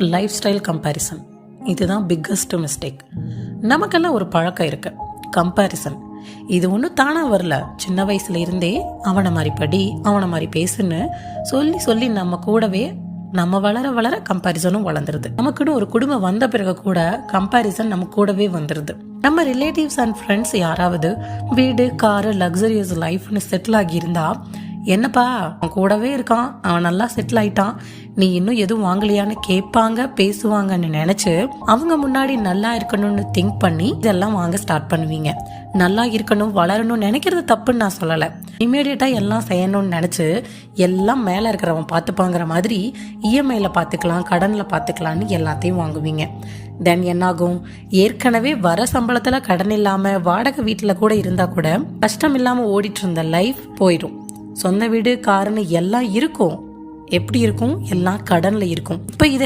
Life style comparison. இதுதான் biggest mistake. நமக்கெல்லாம் ஒரு பழக்கம் இருக்கு, கம்பேரிசன். இது ஒன்றும் தானா வரல. சின்ன வயசுல இருந்தே அவனை மாதிரி படி, அவனை மாதிரி பேசுன்னு சொல்லி சொல்லி நம்ம கூடவே நம்ம வளர வளர கம்பேரிசனும் வளர்ந்துருது. நமக்குன்னு ஒரு குடும்பம் வந்த பிறகு கூட கம்பேரிசன் நம்ம கூடவே வந்துருது. நம்ம ரிலேட்டிவ்ஸ் அண்ட் ஃப்ரெண்ட்ஸ் யாராவது வீடு, காரு, லக்ஸரியஸ் லைஃப்னு செட்டில் ஆகி இருந்தா, என்னப்பா அவன் கூடவே இருக்கான், அவன் நல்லா செட்டில் ஆயிட்டான், நீ இன்னும் எதுவும் வாங்கலையான்னு கேட்பாங்க, பேசுவாங்கன்னு நினைச்சு அவங்க முன்னாடி நல்லா இருக்கணும்னு திங்க் பண்ணி இதெல்லாம் வாங்க ஸ்டார்ட் பண்ணுவீங்க. நல்லா இருக்கணும், வளரணும்னு நினைக்கிறது தப்புன்னு நான் சொல்லலை. இமீடியட்டா எல்லாம் செய்யணும்னு நினைச்சு எல்லாம் மேல இருக்கிறவன் பார்த்துப்பாங்கிற மாதிரி இஎம்ஐல பார்த்துக்கலாம், கடன்ல பார்த்துக்கலான்னு எல்லாத்தையும் வாங்குவீங்க. தென் என்னாகும், ஏற்கனவே வர சம்பளத்துல கடன் இல்லாம வாடகை வீட்டுல கூட இருந்தா கூட கஷ்டம் இல்லாம ஓடிட்டு இருந்த லைஃப் போயிடும். சொந்த வீடு, காருன்னு எல்லாம் இருக்கும். எப்படி இருக்கும்? எல்லாம் கடன்ல இருக்கும். இப்ப இது